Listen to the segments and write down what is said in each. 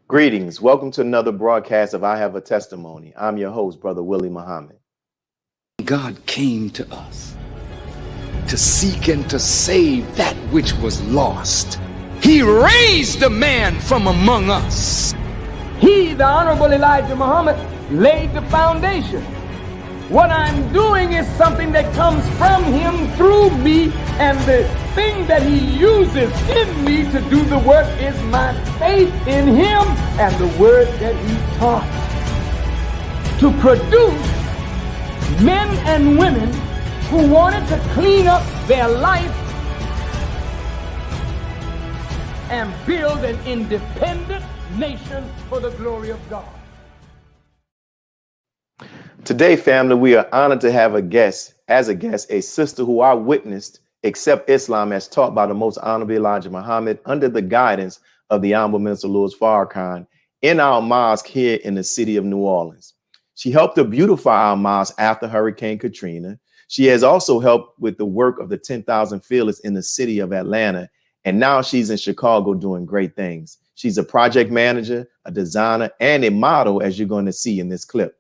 Greetings. Welcome to another broadcast of I Have a Testimony. I'm your host, Brother Willie Muhammad. God came to us to seek and to save that which was lost. He raised a man from among us. He, the Honorable Elijah Muhammad, laid the foundation. What I'm doing is something that comes from him through me, and the thing that he uses in me to do the work is my faith in him and the word that he taught. To produce men and women who wanted to clean up their life and build an independent nation for the glory of God. Today, family, we are honored to have a sister who I witnessed accept Islam as taught by the Most Honorable Elijah Muhammad under the guidance of the Honorable Minister Louis Farrakhan in our mosque here in the city of New Orleans. She helped to beautify our mosque after Hurricane Katrina. She has also helped with the work of the 10,000 Fearless in the city of Atlanta. And now she's in Chicago doing great things. She's a project manager, a designer, and a model, as you're going to see in this clip.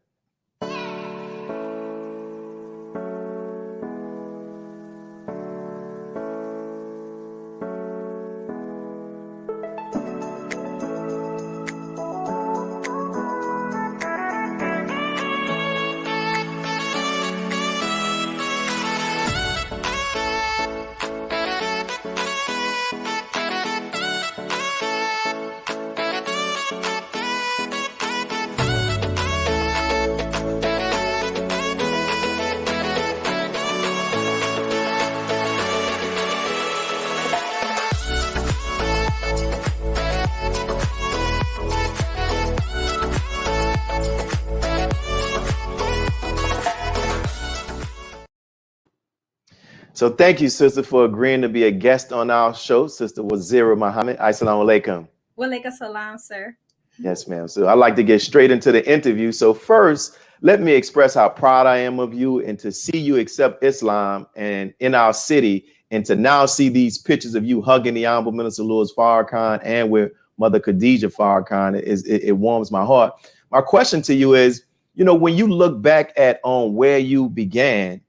So thank you, sister, for agreeing to be a guest on our show. Sister Wazira Muhammad. Assalamu alaikum. Walaikum salam, sir. Yes, ma'am. So I'd like to get straight into the interview. So first, let me express how proud I am of you and to see you accept Islam and in our city and to now see these pictures of you hugging the Honorable Minister Louis Farrakhan and with Mother Khadija Farrakhan. It warms my heart. My question to you is, when you look back at on where you began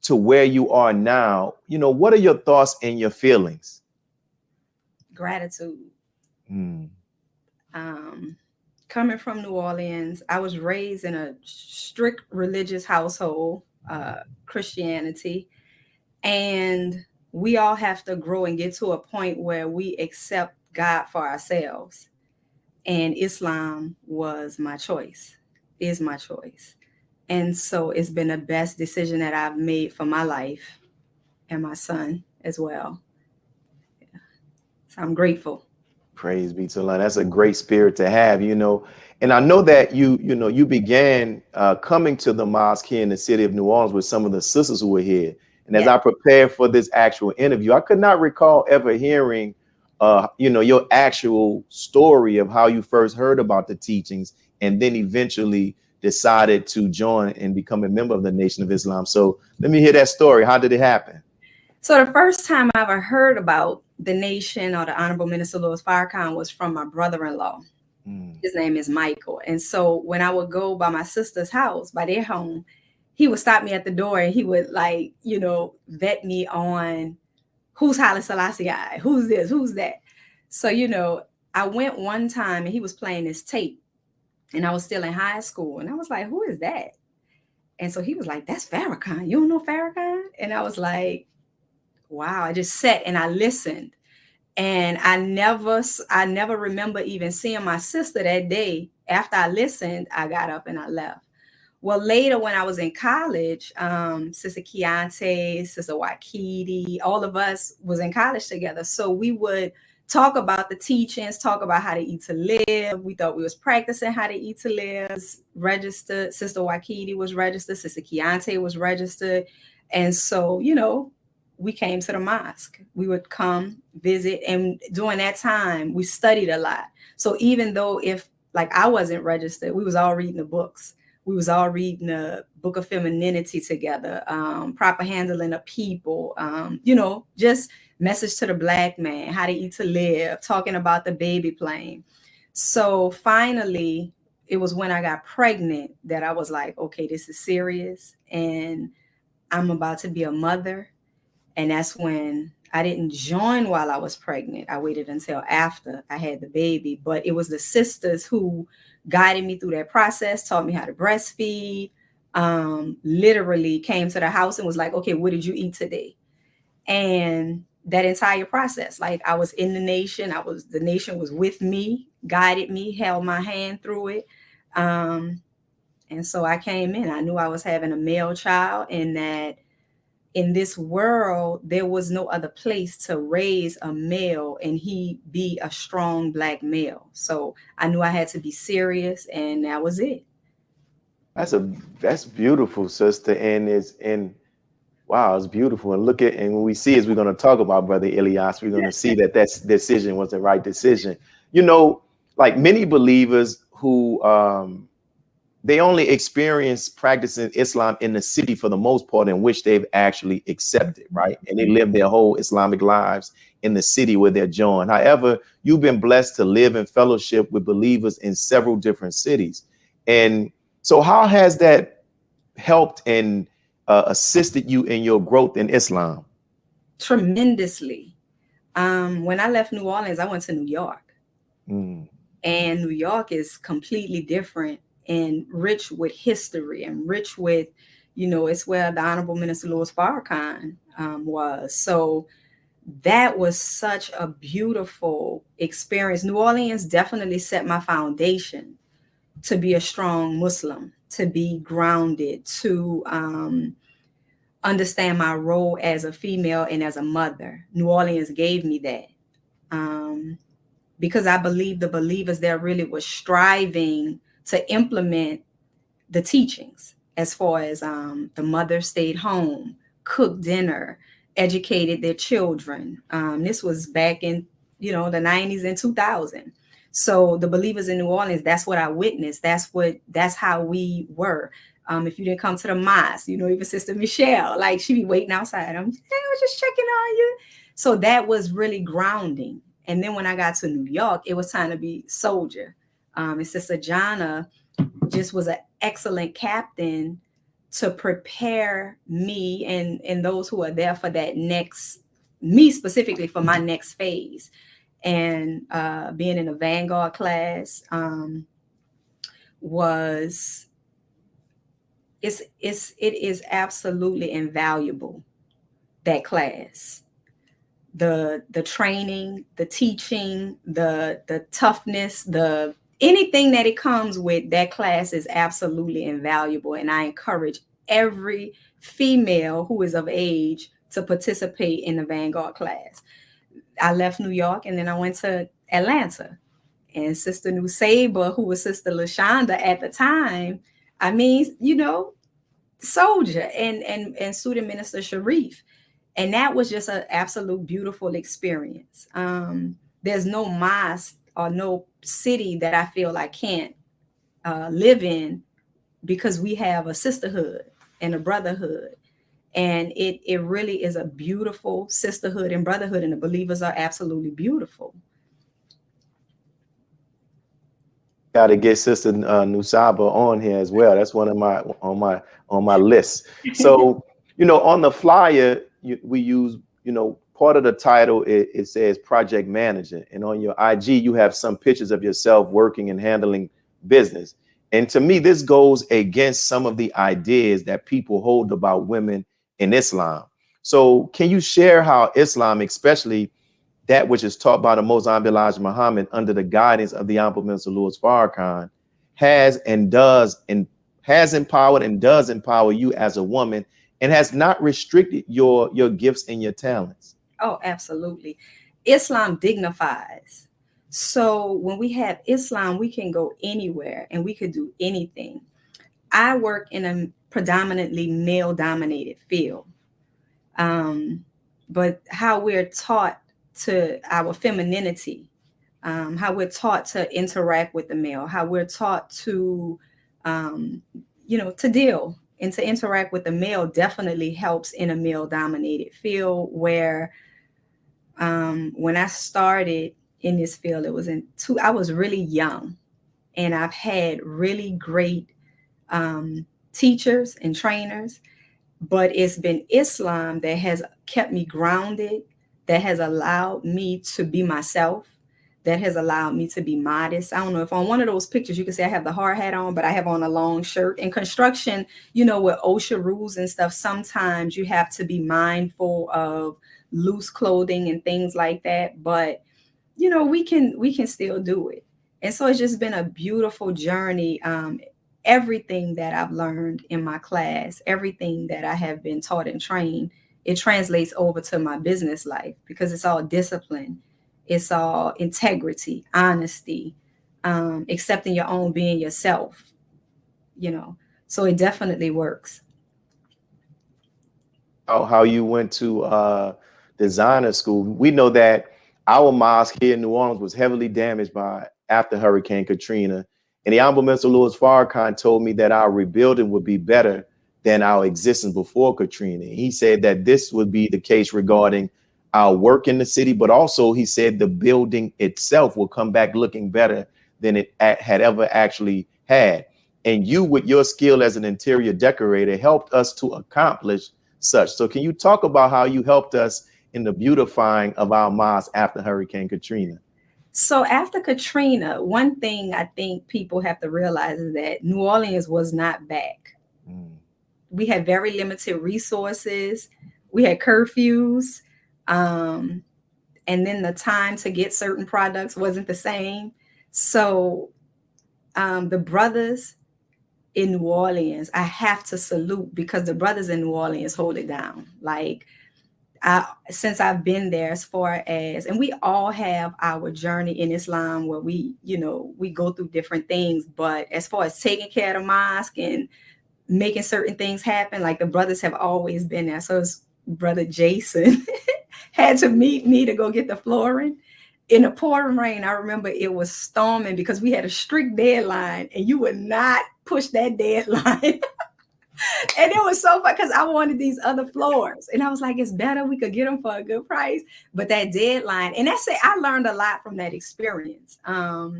to where you are now, what are your thoughts and your feelings? Gratitude. Coming from New Orleans, I was raised in a strict religious household, Christianity, and we all have to grow and get to a point where we accept God for ourselves. And Islam was my choice, is my choice. And so it's been the best decision that I've made for my life and my son as well. Yeah. So I'm grateful. Praise be to Allah. That's a great spirit to have, And I know that you began coming to the mosque here in the city of New Orleans with some of the sisters who were here. And as I prepared for this actual interview, I could not recall ever hearing, your actual story of how you first heard about the teachings and then eventually decided to join and become a member of the Nation of Islam. So let me hear that story. How did it happen? So the first time I ever heard about the nation or the Honorable Minister Louis Farrakhan was from my brother-in-law. His name is Michael. And so when I would go by my sister's house, by their home, he would stop me at the door and he would vet me on who's Haile Selassie, who's this, who's that. So, I went one time and he was playing this tape. And I was still in high school. And I was like, who is that? And so he was like, that's Farrakhan. You don't know Farrakhan? And I was like, wow. I just sat and I listened. And I never remember even seeing my sister that day. After I listened, I got up and I left. Well, later when I was in college, Sister Keontae, Sister Wakiti, all of us was in college together. So we would talk about the teachings, talk about how to eat to live. We thought we was practicing how to eat to live. Registered. Sister Wakiti was registered. Sister Keontae was registered. And so, we came to the mosque. We would come visit. And during that time, we studied a lot. So even though I wasn't registered, we was all reading the books. We was all reading the Book of Femininity together, Proper Handling of People, just Message to the Black Man, How to Eat to Live, talking about the baby plane. So finally, it was when I got pregnant that I was like, okay, this is serious and I'm about to be a mother. And that's when I didn't join while I was pregnant. I waited until after I had the baby. But it was the sisters who guided me through that process, taught me how to breastfeed, literally came to the house and was like, okay, what did you eat today? And that entire process, like I was in the nation, the nation was with me, guided me, held my hand through it. And so I came in, I knew I was having a male child, and that in this world, there was no other place to raise a male and he be a strong Black male. So I knew I had to be serious, and that was it. That's beautiful, sister. And wow, it's beautiful. And when we see, as we're going to talk about Brother Ilyas, we're going to see that decision was the right decision. You know, like many believers who they only experience practicing Islam in the city for the most part, in which they've actually accepted, right? And they live their whole Islamic lives in the city where they're joined. However, you've been blessed to live in fellowship with believers in several different cities. And so how has that helped and assisted you in your growth in Islam? Tremendously. When I left New Orleans, I went to New York. And New York is completely different and rich with history and rich with, it's where the Honorable Minister Louis Farrakhan was. So that was such a beautiful experience. New Orleans definitely set my foundation to be a strong Muslim, to be grounded, to understand my role as a female and as a mother. New Orleans gave me that. Because I believe the believers there really were striving to implement the teachings, as far as the mother stayed home, cooked dinner, educated their children. This was back in, the 90s and 2000. So the believers in New Orleans, that's what I witnessed. That's how we were. If you didn't come to the mosque, even Sister Michelle, like she'd be waiting outside. I was just checking on you. So that was really grounding. And then when I got to New York, it was time to be soldier. And Sister Jana just was an excellent captain to prepare me and those who are there for that me specifically for my next phase. And being in a Vanguard class it is absolutely invaluable, that class. The training, the teaching, the toughness, anything that it comes with, that class is absolutely invaluable. And I encourage every female who is of age to participate in the Vanguard class. I left New York and then I went to Atlanta. And Sister Nusaba, who was Sister LaShonda at the time, soldier, and Student Minister Sharif. And that was just an absolute beautiful experience. There's no mosque or no city that I feel I can't live in, because we have a sisterhood and a brotherhood. And it really is a beautiful sisterhood and brotherhood, and the believers are absolutely beautiful. Got to get Sister Nusaba on here as well. That's one of my list. So on the flyer we use, part of the title, it says project manager, and on your IG you have some pictures of yourself working and handling business. And to me, this goes against some of the ideas that people hold about women in Islam. So can you share how Islam, especially that which is taught by the Most Honorable Elijah Muhammad under the guidance of the Honorable Minister Louis Farrakhan, has empowered and does empower you as a woman, and has not restricted your gifts and your talents? Oh, absolutely. Islam dignifies. So when we have Islam, we can go anywhere and we could do anything. I work in a predominantly male-dominated field. But how we're taught to our femininity, how we're taught to interact with the male, how we're taught to, to deal and to interact with the male definitely helps in a male-dominated field where when I started in this field. I was really young, and I've had really great teachers and trainers, but it's been Islam that has kept me grounded, that has allowed me to be myself, that has allowed me to be modest. I don't know if on one of those pictures you can say I have the hard hat on, but I have on a long shirt. In construction, you know, with OSHA rules and stuff, sometimes you have to be mindful of loose clothing and things like that. But, you know, we can still do it. And so it's just been a beautiful journey. Everything that I've learned in my class, everything that I have been taught and trained, it translates over to my business life, because it's all discipline. It's all integrity, honesty, accepting your own, being yourself, you know. So it definitely works. How you went to designer school. We know that our mosque here in New Orleans was heavily damaged after Hurricane Katrina. And the Honorable Minister Louis Farrakhan told me that our rebuilding would be better than our existence before Katrina. He said that this would be the case regarding our work in the city, but also he said the building itself will come back looking better than it had ever actually had. And you, with your skill as an interior decorator, helped us to accomplish such. So can you talk about how you helped us in the beautifying of our mosque after Hurricane Katrina? So after Katrina, one thing I think people have to realize is that New Orleans was not back. We had very limited resources. We had curfews. And then the time to get certain products wasn't the same. So the brothers in New Orleans, I have to salute, because the brothers in New Orleans hold it down. Like, since I've been there, as far as, and we all have our journey in Islam where we go through different things, but as far as taking care of the mosque and making certain things happen, like, the brothers have always been there. So it's Brother Jason had to meet me to go get the flooring in the pouring rain. I remember it was storming because we had a strict deadline, and you would not push that deadline. And it was so fun because I wanted these other floors, and I was like, it's better we could get them for a good price. But that deadline, and that's it. I learned a lot from that experience. But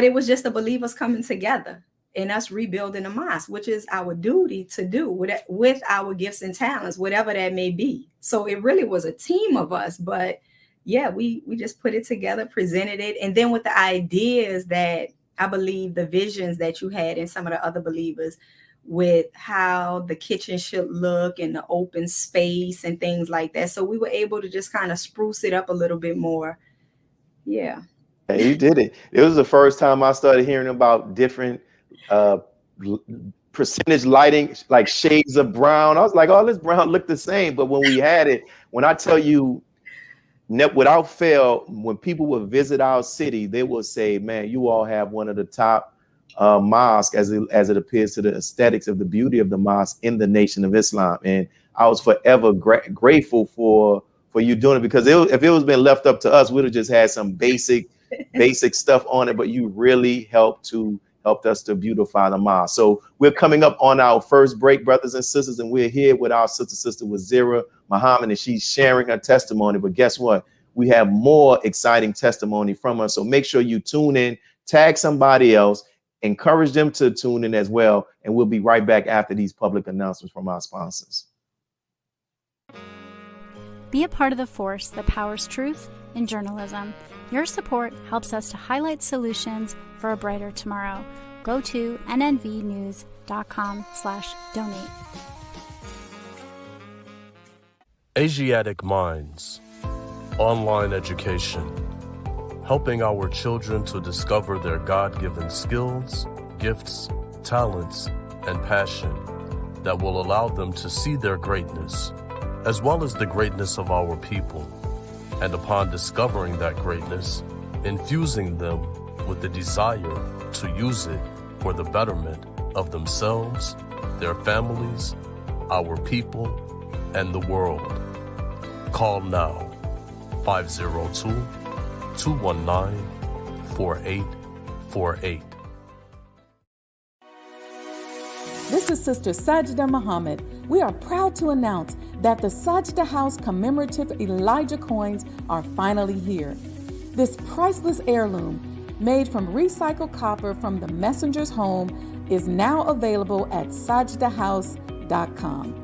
it was just the believers coming together and us rebuilding the mosque, which is our duty to do with our gifts and talents, whatever that may be. So it really was a team of us. But yeah, we just put it together, presented it. And then with the ideas that I believe, the visions that you had and some of the other believers, with how the kitchen should look and the open space and things like that. So we were able to just kind of spruce it up a little bit more. Yeah. And you did it. It was the first time I started hearing about different percentage lighting, like shades of brown. I was like, oh, this brown looked the same. But when we had it, when I tell you, without fail, when people would visit our city, they will say, man, you all have one of the top mosque as it appears to the aesthetics of the beauty of the mosque in the Nation of Islam. And I was forever grateful for you doing it, because if it was been left up to us, we'd have just had some basic stuff on it. But you really helped us to beautify the mosque. So we're coming up on our first break, brothers and sisters, and we're here with our sister Wazira Muhammad, and she's sharing her testimony. But guess what? We have more exciting testimony from her. So make sure you tune in, tag somebody else, encourage them to tune in as well. And we'll be right back after these public announcements from our sponsors. Be a part of the force that powers truth in journalism. Your support helps us to highlight solutions for a brighter tomorrow. Go to nnvnews.com/donate. Asiatic Minds. Online education. Helping our children to discover their God-given skills, gifts, talents, and passion that will allow them to see their greatness, as well as the greatness of our people. And upon discovering that greatness, infusing them with the desire to use it for the betterment of themselves, their families, our people, and the world. Call now, 502-219-4848. This is Sister Sajida Muhammad. We are proud to announce that the Sajda House commemorative Elijah coins are finally here. This priceless heirloom, made from recycled copper from the messenger's home, is now available at sajdahouse.com.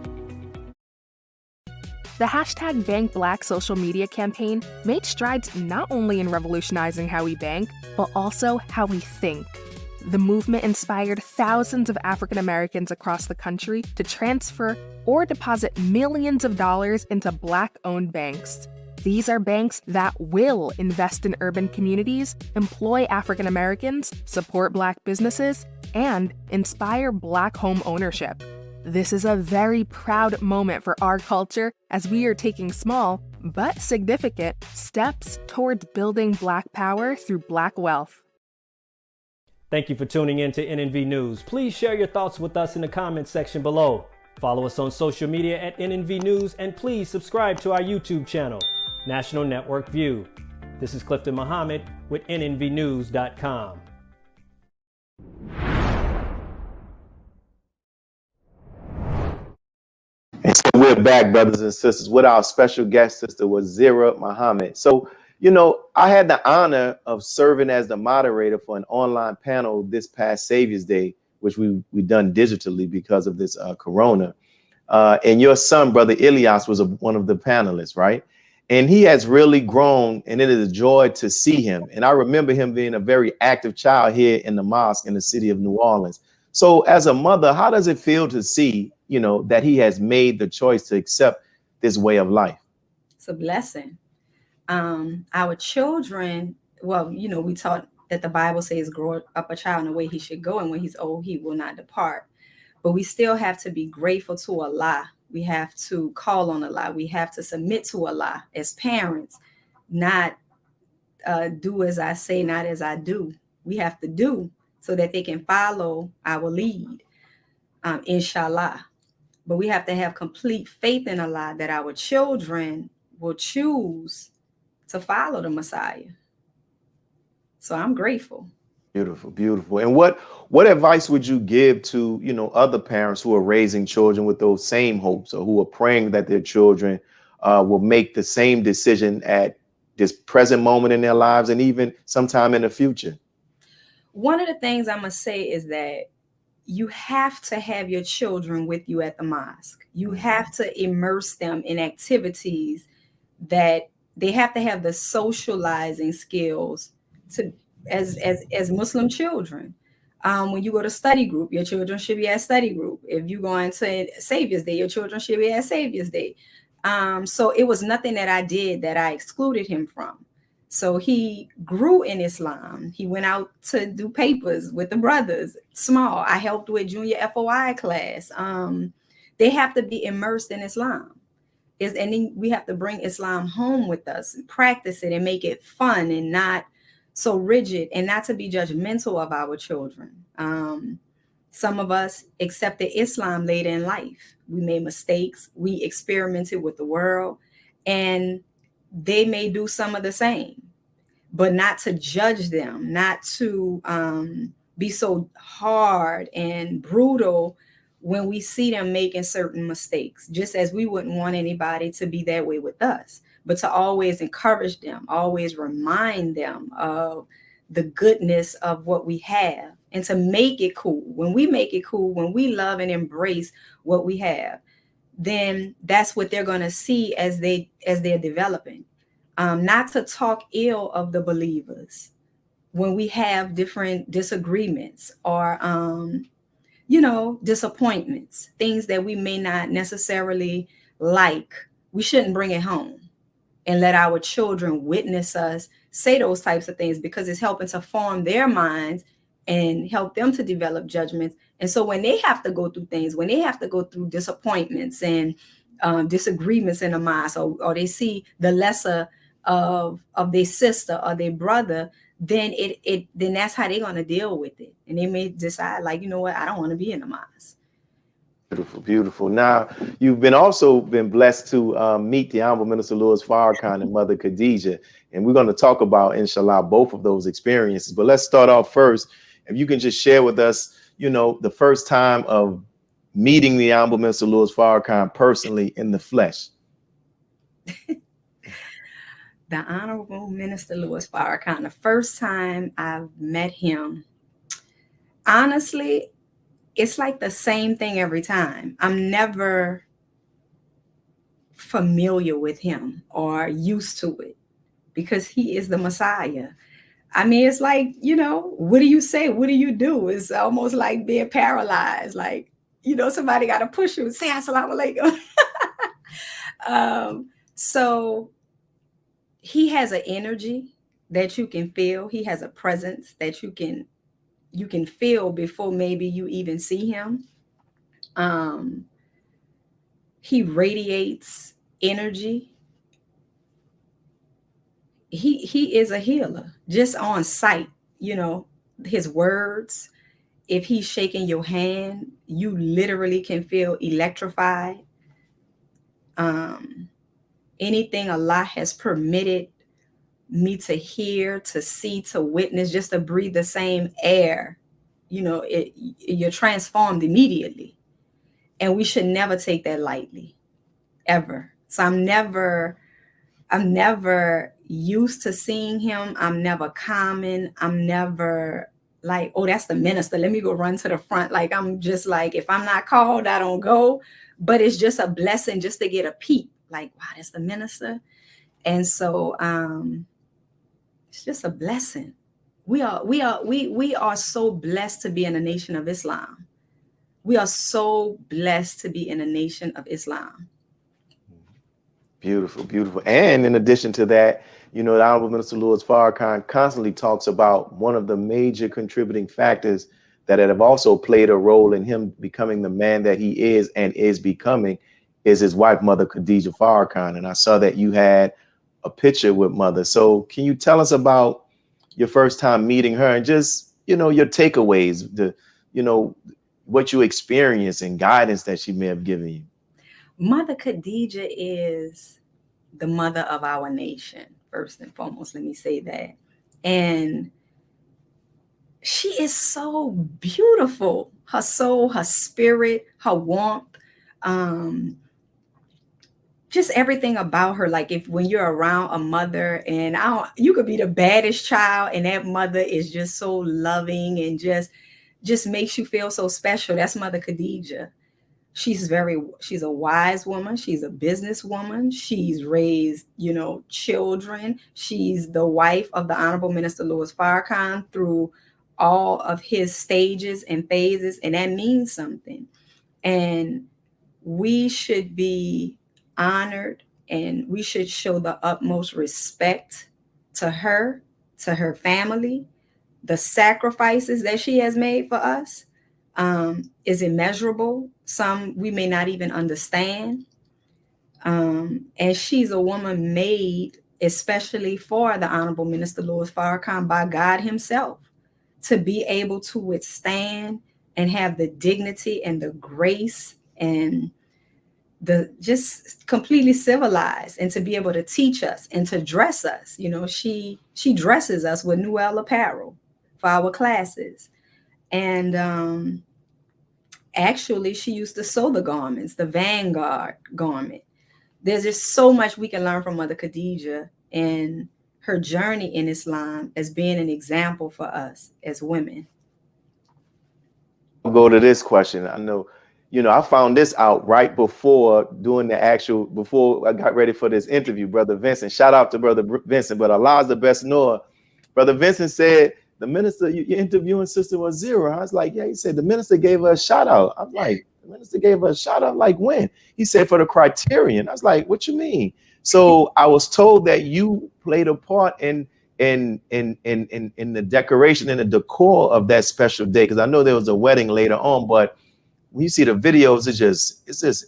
The hashtag Bank Black social media campaign made strides not only in revolutionizing how we bank, but also how we think. The movement inspired thousands of African Americans across the country to transfer or deposit millions of dollars into Black-owned banks. These are banks that will invest in urban communities, employ African Americans, support Black businesses, and inspire Black home ownership. This is a very proud moment for our culture as we are taking small, but significant, steps towards building Black power through Black wealth. Thank you for tuning in to NNV News. Please share your thoughts with us in the comments section below. Follow us on social media at NNV News, and please subscribe to our YouTube channel, National Network View. This is Clifton Muhammad with NNVnews.com. And so we're back, brothers and sisters, with our special guest, Sister Wazira Muhammad. So, I had the honor of serving as the moderator for an online panel this past Savior's Day, which we done digitally because of this corona. And your son, Brother Ilyas, was one of the panelists, right? And he has really grown, and it is a joy to see him. And I remember him being a very active child here in the mosque in the city of New Orleans. So as a mother, how does it feel to see, that he has made the choice to accept this way of life? It's a blessing. Our children, we taught that the Bible says, grow up a child in the way he should go, and when he's old, he will not depart. But we still have to be grateful to Allah. We have to call on Allah. We have to submit to Allah as parents, not do as I say, not as I do. We have to do so that they can follow our lead, inshallah. But we have to have complete faith in Allah that our children will choose to follow the Messiah. So I'm grateful. Beautiful, beautiful. And what advice would you give to, other parents who are raising children with those same hopes, or who are praying that their children will make the same decision at this present moment in their lives and even sometime in the future? One of the things I'm going to say is that you have to have your children with you at the mosque. You have to immerse them in activities that they have to have the socializing skills to as Muslim children. When you go to study group, your children should be at study group. If you go into Savior's Day, your children should be at Savior's Day. So it was nothing that I did that I excluded him from. So he grew in Islam. He went out to do papers with the brothers, small. I helped with junior FOI class. They have to be immersed in Islam. And then we have to bring Islam home with us, and practice it and make it fun and not so rigid, and not to be judgmental of our children. Some of us accepted Islam later in life. We made mistakes. We experimented with the world, and they may do some of the same, but not to judge them, not to be so hard and brutal when we see them making certain mistakes, just as we wouldn't want anybody to be that way with us, but to always encourage them, always remind them of the goodness of what we have, and to make it cool. When we make it cool, when we love and embrace what we have, then that's what they're going to see as they're developing. Not to talk ill of the believers when we have different disagreements or disappointments, things that we may not necessarily like. We shouldn't bring it home and let our children witness us say those types of things, because it's helping to form their minds and help them to develop judgments. And so when they have to go through things, when they have to go through disappointments and disagreements in the mosque, or they see the lesser of their sister or their brother, then then that's how they're going to deal with it. And they may decide, like, you know what, I don't want to be in the mosque. Beautiful, beautiful. Now, you've also been blessed to meet the Honorable Minister Louis Farrakhan and Mother Khadijah. And we're going to talk about, inshallah, both of those experiences. But let's start off first. If you can just share with us, the first time of meeting the Honorable Minister Louis Farrakhan personally in the flesh? The Honorable Minister Louis Farrakhan, the first time I've met him, honestly, it's like the same thing every time. I'm never familiar with him or used to it because he is the Messiah. I mean, it's like, what do you say? What do you do? It's almost like being paralyzed. Like, somebody got to push you and say, Assalamu alaikum. So he has an energy that you can feel. He has a presence that you can feel before maybe you even see him. He radiates energy. He is a healer just on sight. His words, if he's shaking your hand, you literally can feel electrified. Anything Allah has permitted me to hear, to see, to witness, just to breathe the same air, you're transformed immediately. And we should never take that lightly, ever. So I'm never used to seeing him. I'm never common. I'm never like, oh, that's the minister, let me go run to the front. Like, I'm just like, if I'm not called, I don't go. But it's just a blessing just to get a peek. Like, wow, that's the minister. And so it's just a blessing. We are so blessed to be in the Nation of Islam. We are so blessed to be in the Nation of Islam. Beautiful, beautiful. And in addition to that, the Honorable Minister Louis Farrakhan constantly talks about one of the major contributing factors that have also played a role in him becoming the man that he is and is becoming is his wife, Mother Khadija Farrakhan. And I saw that you had a picture with Mother. So can you tell us about your first time meeting her and just, your takeaways, what you experienced and guidance that she may have given you? Mother Khadija is the mother of our nation, first and foremost. Let me say that. And she is so beautiful. Her soul, her spirit, her warmth, just everything about her. Like when you're around a mother, and you could be the baddest child, and that mother is just so loving and just makes you feel so special. That's Mother Khadija. She's a wise woman. She's a businesswoman. She's raised, children. She's the wife of the Honorable Minister Louis Farrakhan through all of his stages and phases. And that means something. And we should be honored, and we should show the utmost respect to her family. The sacrifices that she has made for us is immeasurable. Some we may not even understand. And she's a woman made especially for the Honorable Minister Louis Farrakhan by God himself, to be able to withstand and have the dignity and the grace and the just completely civilized, and to be able to teach us and to dress us. She dresses us with Noel apparel for our classes. And actually, she used to sew the garments, the Vanguard garment. There's just so much we can learn from Mother Khadija and her journey in Islam as being an example for us as women. I'll go to this question. I know, I found this out right before before I got ready for this interview, Brother Vincent. Shout out to Brother Vincent, but Allah's the best knower. Brother Vincent said, the minister, you're interviewing Sister Wazira. I was like, yeah. He said, the minister gave her a shout out. I'm like, the minister gave her a shout out? Like when? He said, for the criterion. I was like, what you mean? So I was told that you played a part in the decoration and the decor of that special day. Because I know there was a wedding later on, but when you see the videos, it's just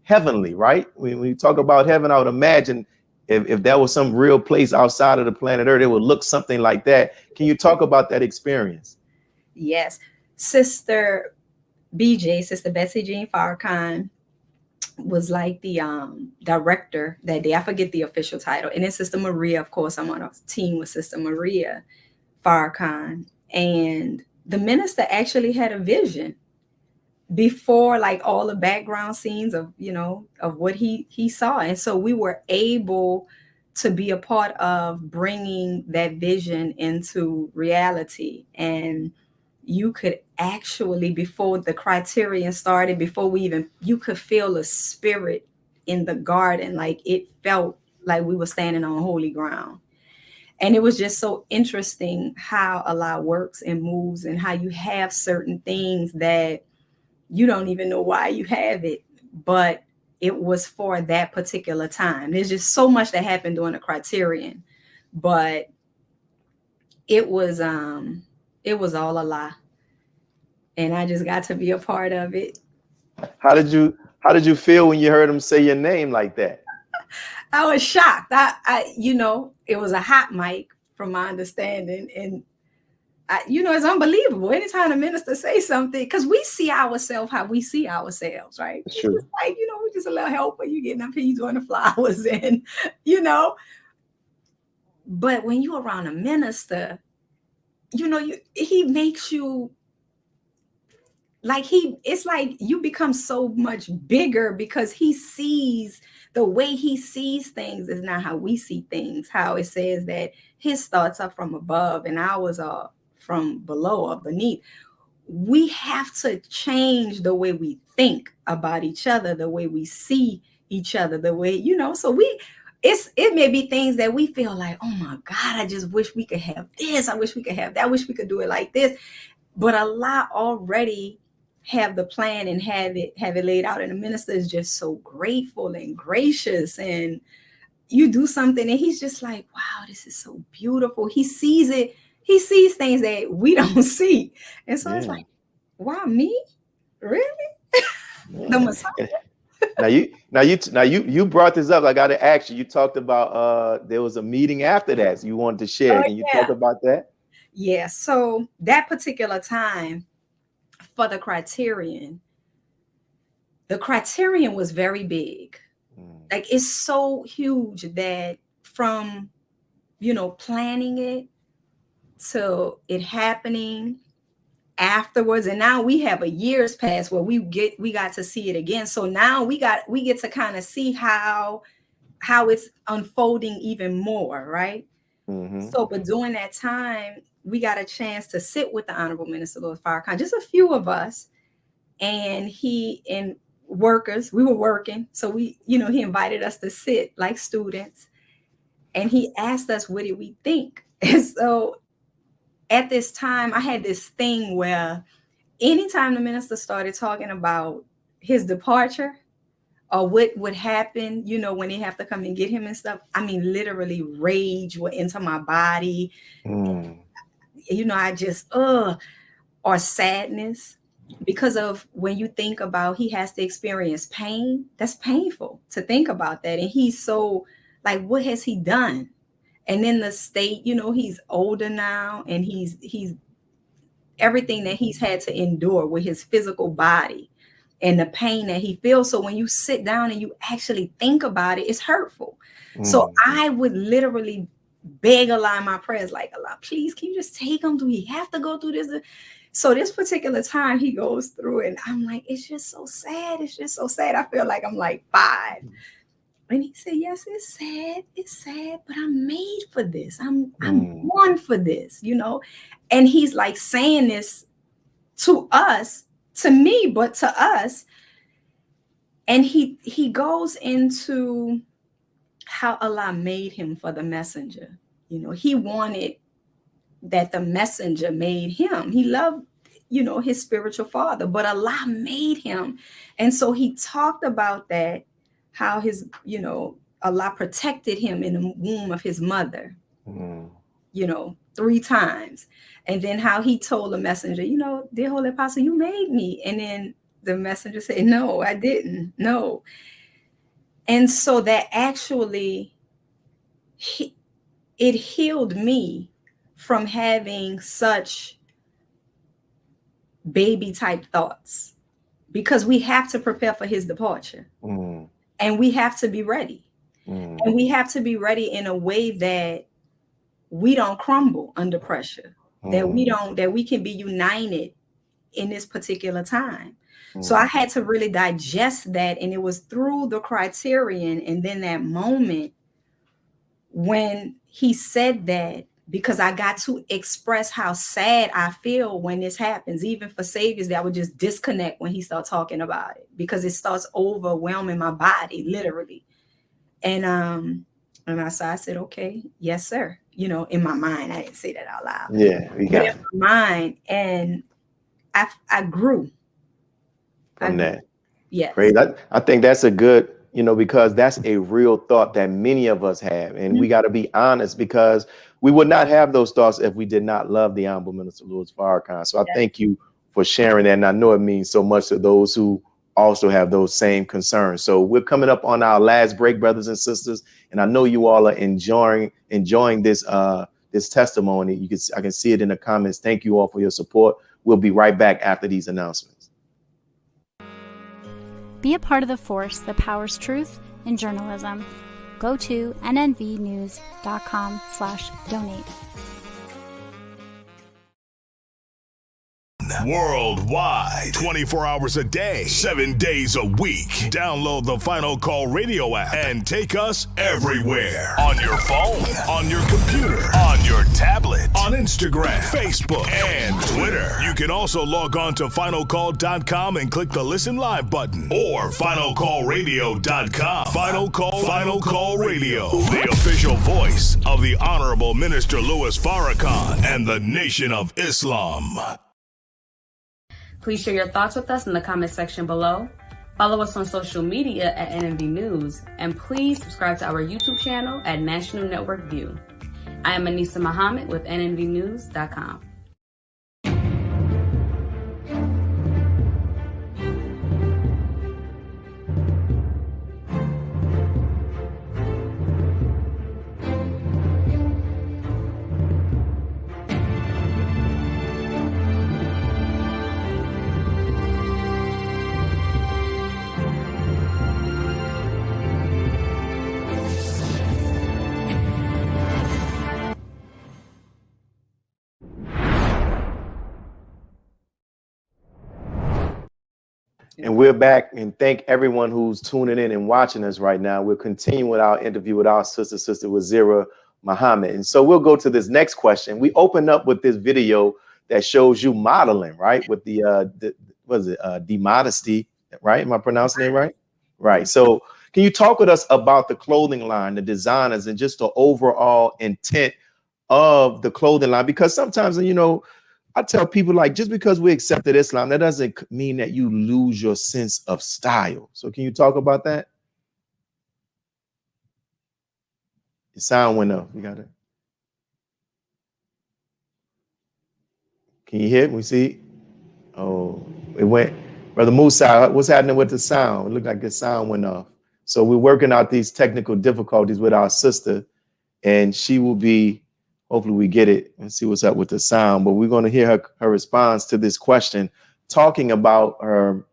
heavenly, right? When you talk about heaven, I would imagine if that was some real place outside of the planet Earth, it would look something like that. Can you talk about that experience? Yes. Sister BJ, Sister Betsy Jean Farrakhan, was like the director that day. I forget the official title. And then Sister Maria, of course, I'm on a team with Sister Maria Farrakhan. And the minister actually had a vision before like all the background scenes of, of what he saw. And so we were able to be a part of bringing that vision into reality. And you could actually, before the Criterion started, you could feel the spirit in the garden. Like it felt like we were standing on holy ground. And it was just so interesting how Allah works and moves, and how you have certain things that you don't even know why you have it, but it was for that particular time. There's just so much that happened during the Criterion, but it was all Allah, and I just got to be a part of it. How did you feel when you heard him say your name like that? I was shocked. It was a hot mic from my understanding, and it's unbelievable. Anytime the minister say something, because we see ourselves how we see ourselves, right? It's true. Just like, we're just a little helper. You getting up here, you doing the flowers, and But when you're around a minister, he makes you like it's like you become so much bigger, because he sees the way he sees things is not how we see things. How it says that his thoughts are from above and ours are from below or beneath. We have to change the way we think about each other, the way we see each other, the way, so it may be things that we feel like, oh my God, I just wish we could have this. I wish we could have that. I wish we could do it like this. But Allah already have the plan and have it laid out. And the minister is just so grateful and gracious, and you do something and he's just like, wow, this is so beautiful. He sees it. He sees things that we don't see. And so it's like, wow, me? Really? The Messiah. Now you brought this up. I got to ask you. You talked about there was a meeting after that you wanted to share. Can you talk about that? Yeah. So that particular time for the Criterion was very big. Like it's so huge that from planning it to it happening afterwards, and now we have a year's pass where we got to see it again. So now we get to kind of see how it's unfolding even more, right? Mm-hmm. So, but during that time, we got a chance to sit with the Honorable Minister Louis Farrakhan, just a few of us, and workers, we were working. So he invited us to sit like students, and he asked us, what did we think? And so at this time, I had this thing where anytime the minister started talking about his departure or what would happen, when they have to come and get him and stuff, I mean, literally rage went into my body. I just, or sadness, because of when you think about he has to experience pain, that's painful to think about that. And he's so like, what has he done? And then the state, he's older now, and he's everything that he's had to endure with his physical body and the pain that he feels. So when you sit down and you actually think about it, it's hurtful. So I would literally beg Allah in my prayers, like, Allah, please, can you just take him? Do he have to go through this? So this particular time he goes through it, and I'm like, it's just so sad. It's just so sad. I feel like I'm like 5. And he said, yes, it's sad, but I'm made for this. I'm born for this, And he's like saying this to us, to me, but to us. And he goes into how Allah made him for the messenger. He wanted that the messenger made him. He loved, his spiritual father, but Allah made him. And so he talked about that, how his, Allah protected him in the womb of his mother, 3 times. And then how he told the messenger, dear Holy Apostle, you made me. And then the messenger said, no, I didn't. No. And so that actually, it healed me from having such baby type thoughts, because we have to prepare for his departure. And we have to be ready. And we have to be ready in a way that we don't crumble under pressure, that we can be united in this particular time. So I had to really digest that. And it was through the criterion and then that moment when he said that, because I got to express how sad I feel when this happens, even for saviors that would just disconnect when he starts talking about it, because it starts overwhelming my body, literally. And I said, okay, yes, sir. You know, in my mind, I didn't say that out loud. Yeah, we got in my mind, and I grew from that. Yes. Great. I think that's a good, because that's a real thought that many of us have. And we got to be honest, because we would not have those thoughts if we did not love the Honorable Minister Louis Farrakhan. So I thank you for sharing that. And I know it means so much to those who also have those same concerns. So we're coming up on our last break, brothers and sisters. And I know you all are enjoying this this testimony. I can see it in the comments. Thank you all for your support. We'll be right back after these announcements. Be a part of the force that powers truth in journalism. Go to nnvnews.com/donate. Worldwide, 24 hours a day, 7 days a week. Download the Final Call Radio app and take us everywhere. On your phone, on your computer, on your tablet, on Instagram, Facebook, and Twitter. You can also log on to finalcall.com and click the Listen Live button, or finalcallradio.com. Final Call Radio, the official voice of the Honorable Minister Louis Farrakhan and the Nation of Islam. Please share your thoughts with us in the comment section below. Follow us on social media at NNV News, and please subscribe to our YouTube channel at National Network View. I am Anissa Muhammad with nnvnews.com. And we're back, and thank everyone who's tuning in and watching us right now. We'll continue with our interview with our sister Wazira Muhammad. And so we'll go to this next question. We open up with this video that shows you modeling, right? With the demodesty, right? Am I pronouncing it right? Right. So can you talk with us about the clothing line, the designers, and just the overall intent of the clothing line? Because sometimes, I tell people, like, just because we accepted Islam, that doesn't mean that you lose your sense of style. So can you talk about that? The sound went up. You got it. Can you hear it? We see? Oh, it went. Brother Musa, what's happening with the sound? It looked like the sound went off. So we're working out these technical difficulties with our sister, and she will be, hopefully we get it and see what's up with the sound. But we're going to hear her response to this question, talking about her,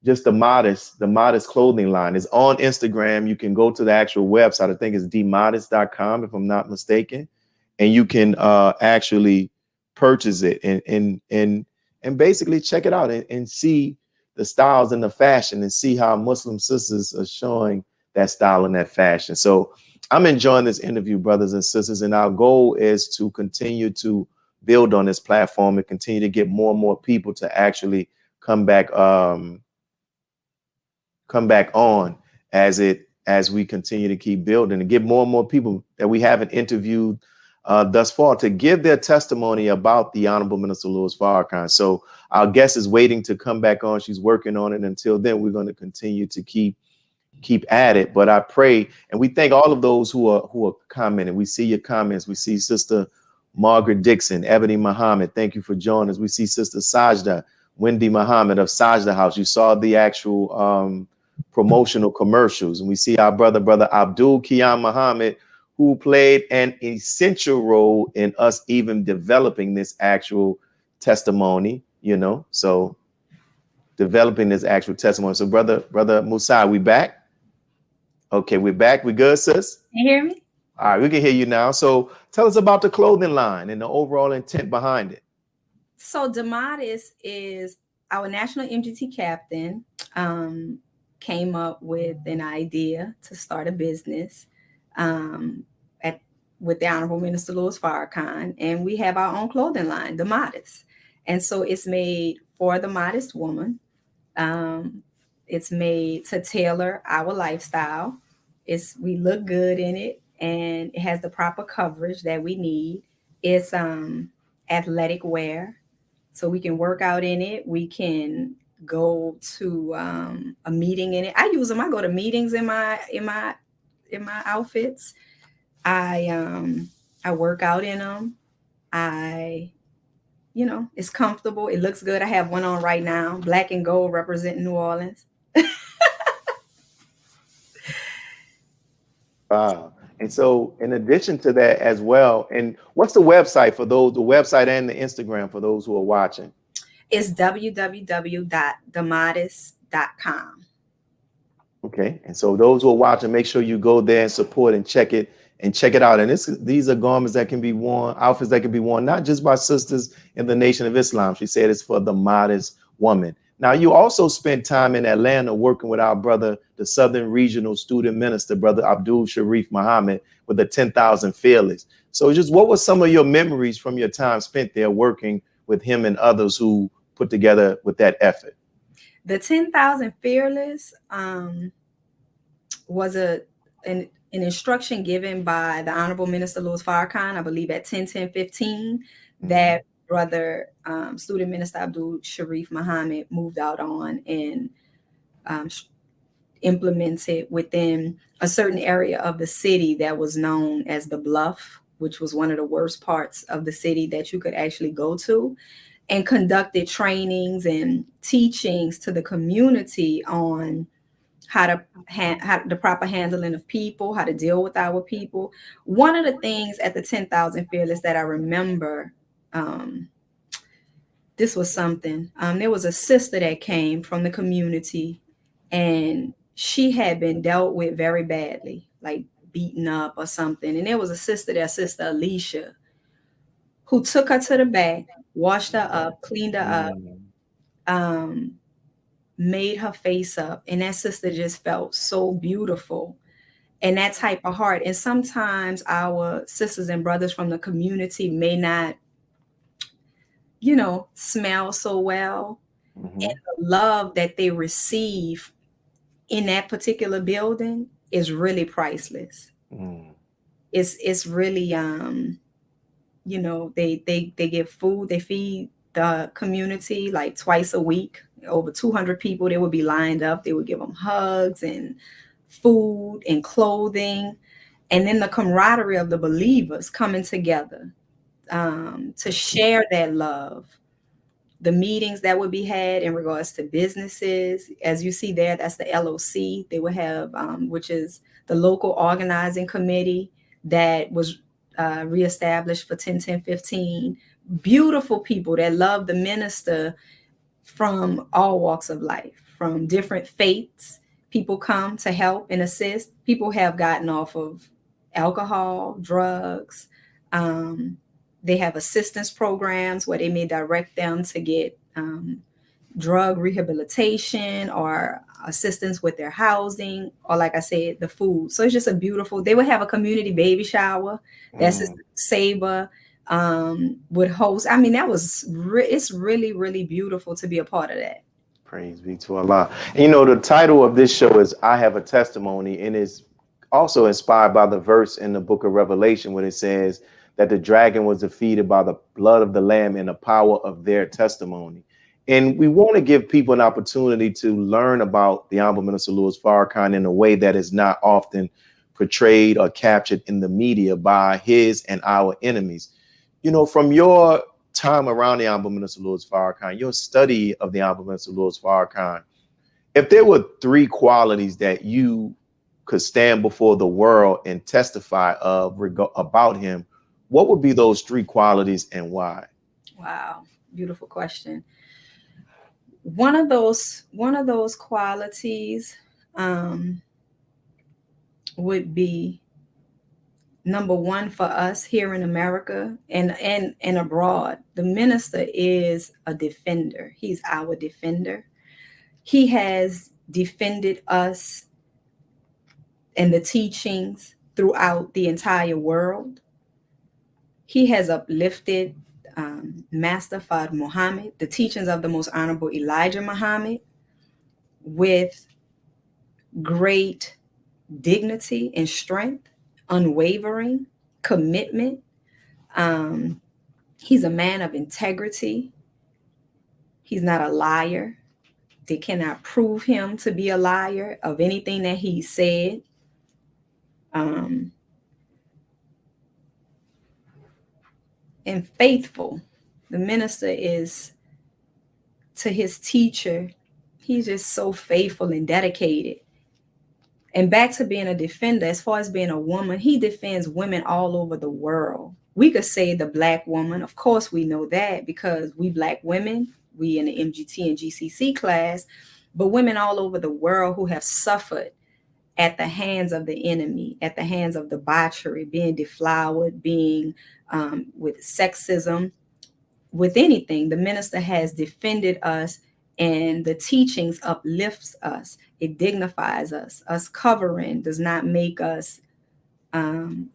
just the modest clothing line. It's on Instagram. You can go to the actual website. I think it's demodest.com, if I'm not mistaken. And you can actually purchase it and basically check it out and see the styles and the fashion, and see how Muslim sisters are showing that style and that fashion. So I'm enjoying this interview, brothers and sisters, and our goal is to continue to build on this platform and continue to get more and more people to actually come back on as we continue to keep building, and get more and more people that we haven't interviewed thus far to give their testimony about the Honorable Minister Louis Farrakhan. So our guest is waiting to come back on. She's working on it. Until then, we're going to continue to keep at it. But I pray, and we thank all of those who are commenting. We see your comments. We see Sister Margaret Dixon, Ebony Muhammad. Thank you for joining us. We see Sister Sajda, Wendy Muhammad of Sajda House. You saw the actual promotional commercials. And we see our brother Abdul Qiyam Muhammad, who played an essential role in us even developing this actual testimony, so developing this actual testimony. So brother Musa, we back? Okay, we're back. We good, sis? Can you hear me? All right, we can hear you now. So tell us about the clothing line and the overall intent behind it. So Damatis is our national MGT captain. Came up with an idea to start a business with the Honorable Minister Louis Farrakhan, and we have our own clothing line, The Modest. And so it's made for the modest woman. It's made to tailor our lifestyle. We look good in it, and it has the proper coverage that we need. It's athletic wear, so we can work out in it. We can go to a meeting in it. I use them. I go to meetings in my outfits. I work out in them. It's comfortable. It looks good. I have one on right now, black and gold, representing New Orleans. Wow. And so in addition to that as well, and what's the website for those, the website and the Instagram for those who are watching? It's www.themodest.com. Okay. And so those who are watching, make sure you go there and support and check it out. And these are garments that can be worn, outfits that can be worn, not just by sisters in the Nation of Islam. She said it's for the modest woman. Now, you also spent time in Atlanta working with our brother, the Southern Regional Student Minister, Brother Abdul Sharif Muhammad, with the 10,000 Fearless. So just what were some of your memories from your time spent there working with him and others who put together with that effort? The 10,000 Fearless was an instruction given by the Honorable Minister Louis Farrakhan, I believe at 10/10/15, that brother Student Minister Abdul Sharif Muhammad moved out on and implemented within a certain area of the city that was known as the Bluff, which was one of the worst parts of the city that you could actually go to, and conducted trainings and teachings to the community on how the proper handling of people, how to deal with our people. One of the things at the 10,000 Fearless that I remember, this was something. There was a sister that came from the community, and she had been dealt with very badly, like beaten up or something. And there was a sister there, Sister Alicia, who took her to the back, washed her up, cleaned her up, made her face up. And that sister just felt so beautiful. And that type of heart. And sometimes our sisters and brothers from the community may not, smell so well. And the love that they receive in that particular building is really priceless. It's really, they give food, they feed the community like twice a week. Over 200 people, they would be lined up. They would give them hugs and food and clothing. And then the camaraderie of the believers coming together to share that love. The meetings that would be had in regards to businesses, as you see there, that's the LOC. They would have, which is the local organizing committee that was reestablished for 10/10/15. Beautiful people that love the minister from all walks of life, from different faiths. People come to help and assist. People have gotten off of alcohol, drugs. They have assistance programs where they may direct them to get drug rehabilitation or assistance with their housing, or like I said, the food. So it's just they would have a community baby shower. That's Saber would host. I mean, it's really, really beautiful to be a part of that. Praise be to Allah. And the title of this show is I Have a Testimony, and is also inspired by the verse in the book of Revelation where it says that the dragon was defeated by the blood of the Lamb and the power of their testimony. And we want to give people an opportunity to learn about the Honorable Minister Louis Farrakhan in a way that is not often portrayed or captured in the media by his and our enemies. From your time around the Honorable Minister Louis Farrakhan, your study of the Honorable Minister Louis Farrakhan, if there were 3 qualities that you could stand before the world and testify about him, what would be those 3 qualities and why? Wow, beautiful question. One of those qualities would be number one for us here in America and abroad. The minister is a defender. He's our defender. He has defended us and the teachings throughout the entire world. He has uplifted Master Fard Muhammad, the teachings of the Most Honorable Elijah Muhammad, with great dignity and strength, unwavering commitment. He's a man of integrity. He's not a liar. They cannot prove him to be a liar of anything that he said. And faithful. The minister is to his teacher. He's just so faithful and dedicated. And back to being a defender, as far as being a woman, he defends women all over the world. We could say the Black woman. Of course, we know that because we Black women, we in the MGT and GCC class, but women all over the world who have suffered at the hands of the enemy, at the hands of debauchery, being deflowered, being with sexism, with anything. The minister has defended us, and the teachings uplifts us. It dignifies us. Us covering does not make us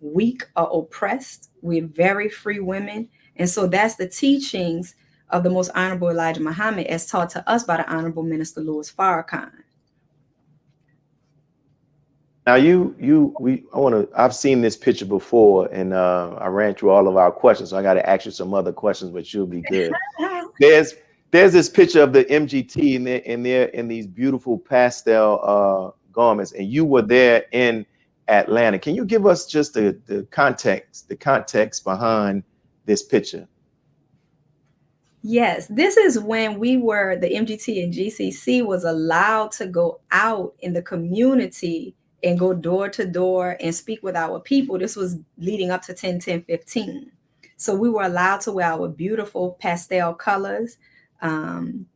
weak or oppressed. We're very free women. And so that's the teachings of the Most Honorable Elijah Muhammad as taught to us by the Honorable Minister Louis Farrakhan. Now I've seen this picture before, and I ran through all of our questions, so I got to ask you some other questions, but you'll be good. There's this picture of the MGT, and they're in these beautiful pastel garments, and you were there in Atlanta. Can you give us just the context behind this picture? Yes, this is when the MGT and GCC was allowed to go out in the community and go door to door and speak with our people. This was leading up to 10/10/15. So we were allowed to wear our beautiful pastel colors and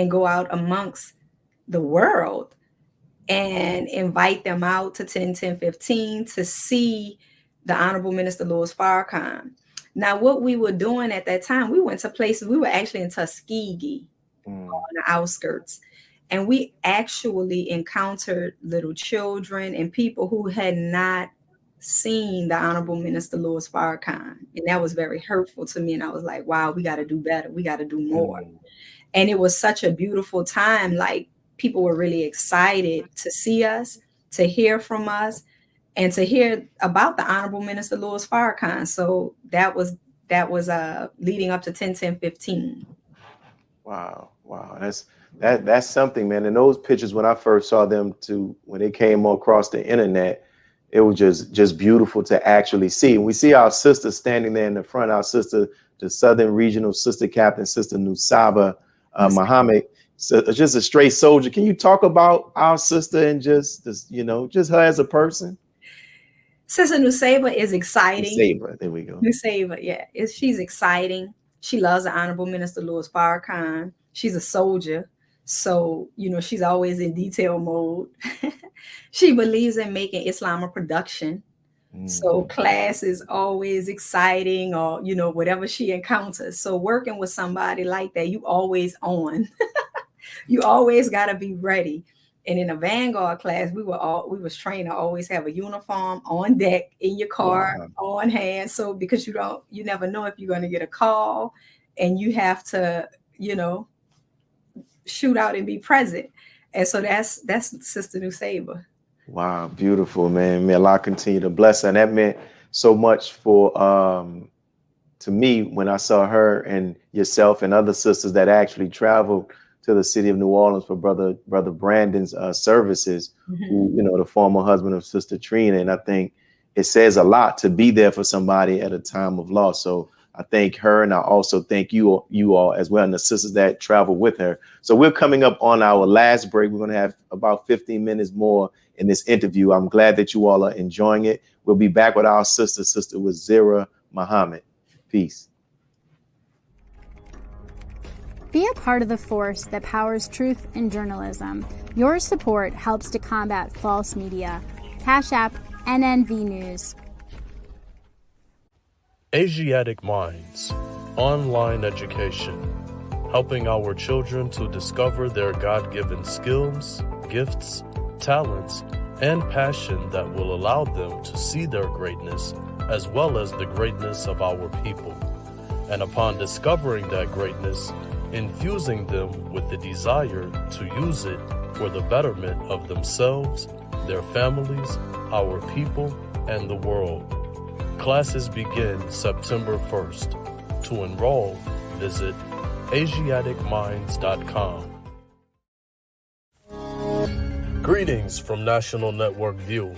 go out amongst the world and invite them out to 10/10/15 to see the Honorable Minister Louis Farrakhan. Now, what we were doing at that time, we went to places, we were actually in Tuskegee on the outskirts. And we actually encountered little children and people who had not seen the Honorable Minister Louis Farrakhan. And that was very hurtful to me. And I was like, wow, we got to do better. We got to do more. And it was such a beautiful time. Like, people were really excited to see us, to hear from us, and to hear about the Honorable Minister Louis Farrakhan. So that was leading up to 10/10/15. Wow. That's something, man. And those pictures, when I first saw them when they came across the internet, it was just beautiful to actually see. And we see our sister standing there in the front, our sister, the Southern Regional Sister Captain, Sister Nusaba Muhammad, so just a straight soldier. Can you talk about our sister and just her as a person? Sister Nusaba is exciting. Nusaba, there we go. Nusaba, yeah. She's exciting. She loves the Honorable Minister Louis Farrakhan. She's a soldier. So, she's always in detail mode. She believes in making Islam a production. So class is always exciting, or, whatever she encounters. So working with somebody like that, you always on. You always got to be ready. And in a Vanguard class, we was trained to always have a uniform on deck in your car, on hand. So because you never know if you're going to get a call, and you have to, shoot out and be present. And so that's Sister Nusaba. Wow, beautiful, man. May Allah continue to bless her. And that meant so much to me when I saw her and yourself and other sisters that actually traveled to the city of New Orleans for brother Brandon's services, who, the former husband of Sister Trina. And I think it says a lot to be there for somebody at a time of loss. So I thank her, and I also thank you all as well, and the sisters that travel with her. So we're coming up on our last break. We're going to have about 15 minutes more in this interview. I'm glad that you all are enjoying it. We'll be back with our Sister Wazira Muhammad. Peace. Be a part of the force that powers truth in journalism. Your support helps to combat false media. Cash App NNV News. Asiatic Minds, online education, helping our children to discover their God-given skills, gifts, talents, and passion that will allow them to see their greatness as well as the greatness of our people. And upon discovering that greatness, infusing them with the desire to use it for the betterment of themselves, their families, our people, and the world. Classes begin September 1st. To enroll, visit AsiaticMinds.com. Greetings from National Network View.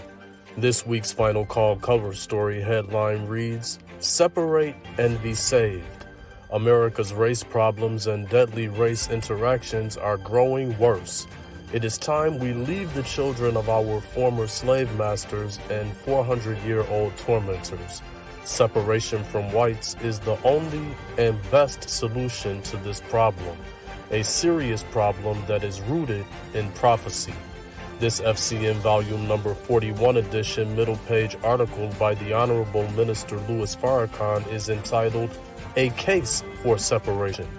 This week's Final Call cover story headline reads, "Separate and Be Saved. America's race problems and deadly race interactions are growing worse. It is time we leave the children of our former slave masters and 400-year-old tormentors. Separation from whites is the only and best solution to this problem, a serious problem that is rooted in prophecy." This FCN Volume Number 41 edition middle page article by the Honorable Minister Louis Farrakhan is entitled, "A Case for Separation."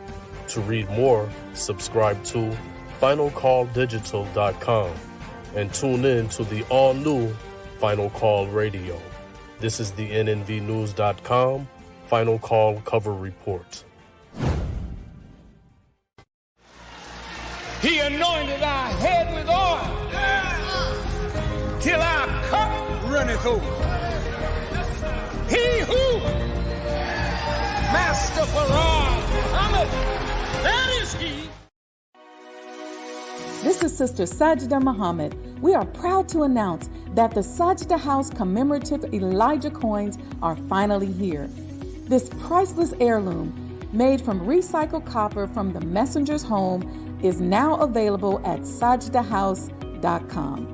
To read more, subscribe to FinalCallDigital.com and tune in to the all-new Final Call Radio. This is the NNVnews.com Final Call Cover Report. He anointed our head with oil till our cup runneth over. He who, Master Farrakhan, Muhammad, that is he. This is Sister Sajda Muhammad. We are proud to announce that the Sajda House commemorative Elijah coins are finally here. This priceless heirloom, made from recycled copper from the messenger's home, is now available at sajdahouse.com.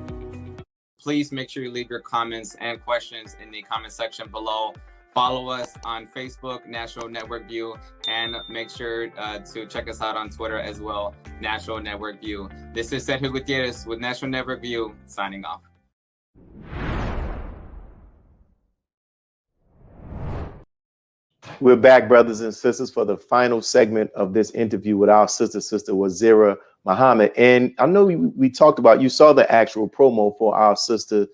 Please make sure you leave your comments and questions in the comment section below. Follow us on Facebook, National Network View, and make sure to check us out on Twitter as well, National Network View. This is Sergio Gutierrez with National Network View, signing off. We're back, brothers and sisters, for the final segment of this interview with our sister Wazira Muhammad. And I know we talked about, you saw the actual promo for our sister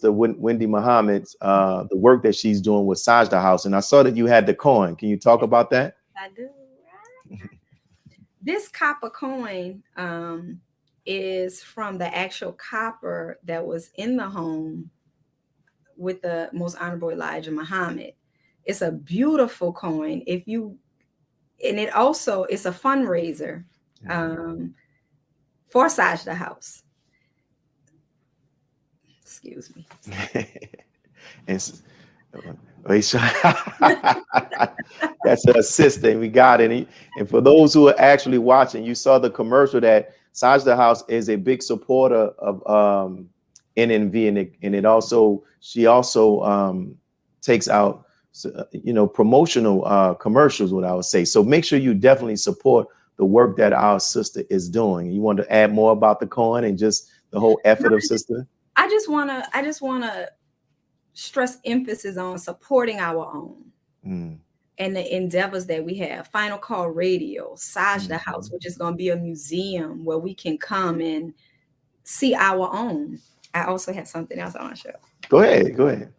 Wendy Muhammad's, the work that she's doing with Sajda House. And I saw that you had the coin. Can you talk about that? I do. This copper coin is from the actual copper that was in the home with the Most Honorable Elijah Muhammad. It's a beautiful coin. And it also is a fundraiser for Sajda House. Excuse me. That's her sister. We got it. And for those who are actually watching, you saw the commercial that Sajda House is a big supporter of NNV, and she also takes out promotional commercials, what I would say. So make sure you definitely support the work that our sister is doing. You want to add more about the coin and just the whole effort of sister? I just wanna stress emphasis on supporting our own and the endeavors that we have. Final Call Radio, Sajda House, which is going to be a museum where we can come and see our own. I also have something else I want to show. Go ahead.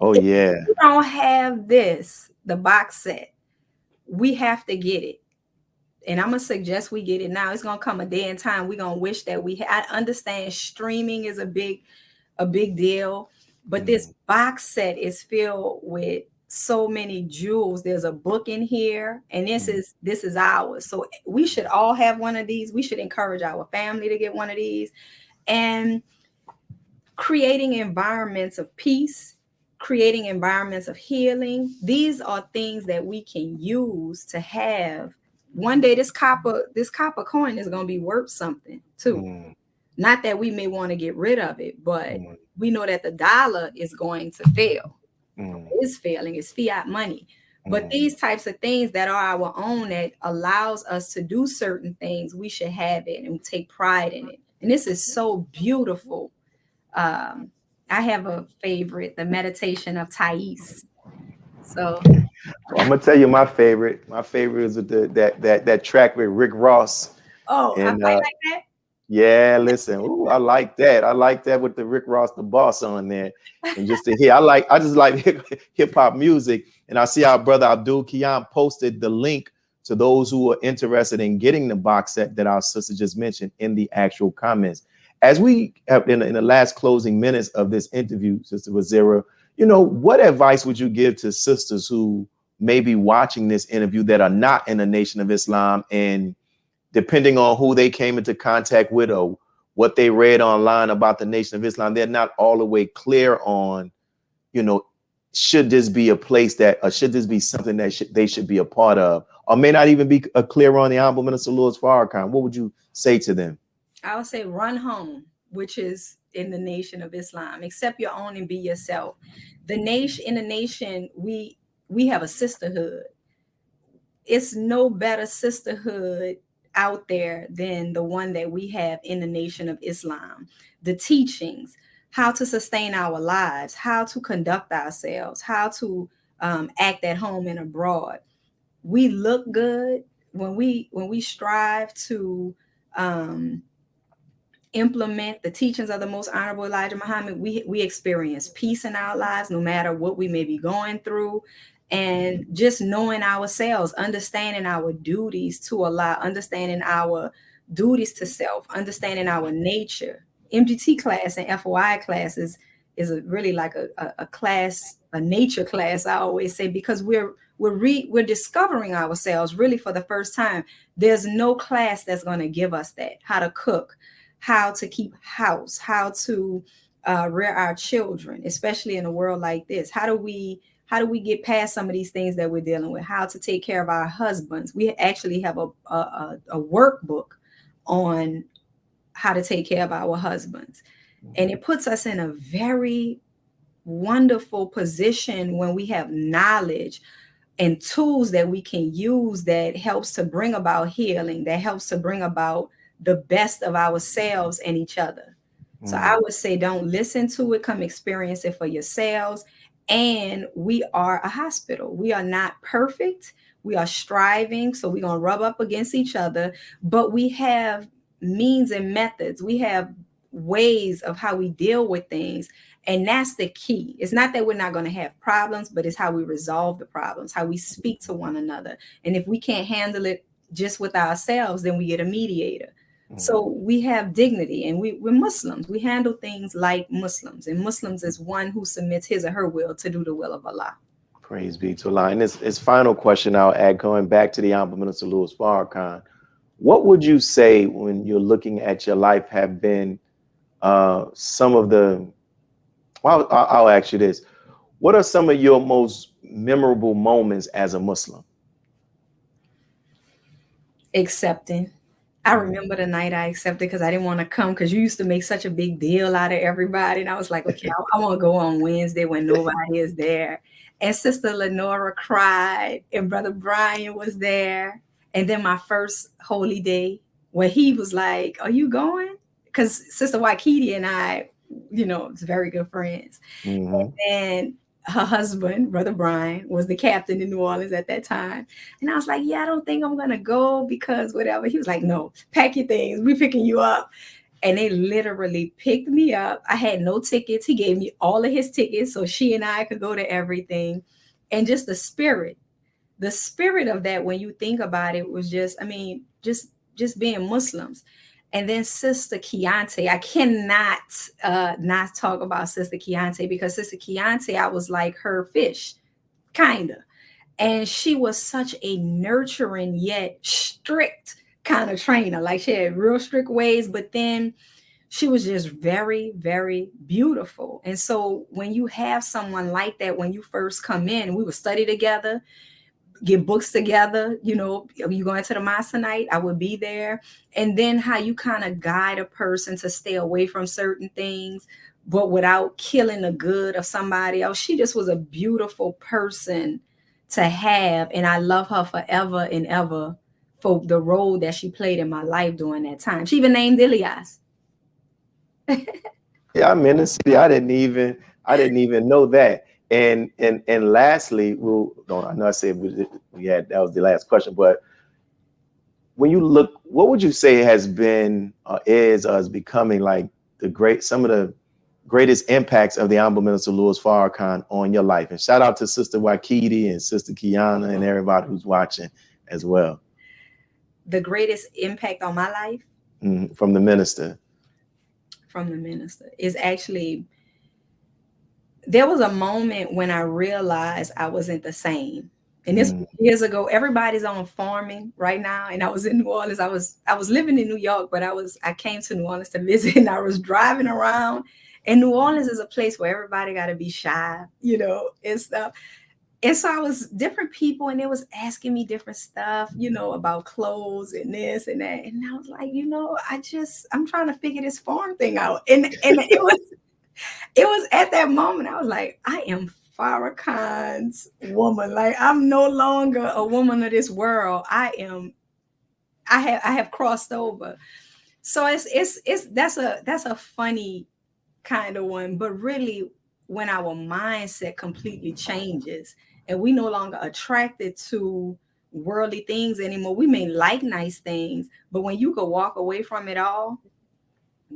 Oh, yeah. If we don't have this, the box set, we have to get it. And I'm going to suggest we get it now. It's going to come a day and time we're going to wish that we had. I understand streaming is a big deal, but this box set is filled with so many jewels. There's a book in here, and this is ours. So we should all have one of these. We should encourage our family to get one of these. And creating environments of peace, creating environments of healing. These are things that we can use to have. One day this copper coin is going to be worth something too. Not that we may want to get rid of it, but we know that the dollar is going to fail. It's failing. It's fiat money. But these types of things that are our own, that allows us to do certain things, we should have it and take pride in it. And this is so beautiful. I have a favorite, the Meditation of Thais. So I'm gonna tell you my favorite. My favorite is that track with Rick Ross. I And fight like that. yeah, listen, ooh, I like that. I like that with the Rick Ross, the boss on there. And just to hear, I just like hip hop music. And I see our brother Abdul Kiyan posted the link to those who are interested in getting the box set that our sister just mentioned in the actual comments. As we have in the last closing minutes of this interview, Sister Wazira, what advice would you give to sisters who may be watching this interview that are not in the Nation of Islam, and depending on who they came into contact with or what they read online about the Nation of Islam, they're not all the way clear on, should this be a place that, or should this be something that they should be a part of, or may not even be clear on the Honorable Minister Louis Farrakhan? What would you say to them? I would say run home, which is in the Nation of Islam. Accept your own and be yourself. In the nation, we have a sisterhood. It's no better sisterhood out there than the one that we have in the Nation of Islam. The teachings, how to sustain our lives, how to conduct ourselves, how to act at home and abroad. We look good when we strive to implement the teachings of the Most Honorable Elijah Muhammad. We experience peace in our lives, no matter what we may be going through. And just knowing ourselves, understanding our duties to Allah, understanding our duties to self, understanding our nature. MGT class and FOI classes is really like a class, a nature class, I always say, because we're discovering ourselves really for the first time. There's no class that's going to give us that. How to cook, how to keep house, how to rear our children, especially in a world like this. How do we get past some of these things that we're dealing with? How to take care of our husbands. We actually have a workbook on how to take care of our husbands. And it puts us in a very wonderful position when we have knowledge and tools that we can use that helps to bring about healing, that helps to bring about the best of ourselves and each other. So I would say don't listen to it, come experience it for yourselves. And we are a hospital. We are not perfect. We are striving. So we're going to rub up against each other, but we have means and methods. We have ways of how we deal with things. And that's the key. It's not that we're not going to have problems, but it's how we resolve the problems, how we speak to one another. And if we can't handle it just with ourselves, then we get a mediator. So we have dignity, and we're Muslims. We handle things like Muslims, and Muslims is one who submits his or her will to do the will of Allah. Praise be to Allah. And this final question I'll add, going back to the Honorable Minister Louis Farrakhan, what would you say when you're looking at your life have been some of the, well, I'll ask you this. What are some of your most memorable moments as a Muslim? Accepting. I remember the night I accepted because I didn't want to come, because you used to make such a big deal out of everybody. And I was like, okay, I want to go on Wednesday when nobody is there. And Sister Lenora cried, and Brother Brian was there. And then my first holy day, where he was like, are you going? Because Sister Wakiti and I, it's very good friends. And then her husband, Brother Brian, was the captain in New Orleans at that time. And I was like, yeah, I don't think I'm going to go because whatever. He was like, no, pack your things. We're picking you up. And they literally picked me up. I had no tickets. He gave me all of his tickets so she and I could go to everything. And just the spirit of that, when you think about it, was just being Muslims. And then Sister Keontae, I cannot not talk about Sister Keontae, because Sister Keontae, I was like her fish, kind of. And she was such a nurturing yet strict kind of trainer. Like, she had real strict ways, but then she was just very, very beautiful. And so when you have someone like that, when you first come in, we would study together, get books together, you going to the mosque tonight, I would be there. And then how you kind of guide a person to stay away from certain things, but without killing the good of somebody else. She just was a beautiful person to have. And I love her forever and ever for the role that she played in my life during that time. She even named Ilyas. Yeah, I didn't even know that. And lastly, I know I said we had, that was the last question, but when you look, what would you say has been is becoming like some of the greatest impacts of the Honorable Minister Louis Farrakhan on your life? And shout out to Sister Wakiti and Sister Kiana and everybody who's watching as well. The greatest impact on my life? From the minister. From the minister is actually, there was a moment when I realized I wasn't the same. And this was years ago. Everybody's on farming right now. And I was in New Orleans. I was living in New York, but I came to New Orleans to visit, and I was driving around. And New Orleans is a place where everybody got to be shy, you know, and stuff. And so I was different people, and they was asking me different stuff, you know, about clothes and this and that. And I was like, you know, I'm trying to figure this farm thing out. And it was at that moment I was like, I am Farrakhan's woman. Like, I'm no longer a woman of this world. I have crossed over. So that's a funny kind of one, but really when our mindset completely changes and we no longer attracted to worldly things anymore. We may like nice things, but when you could walk away from it all,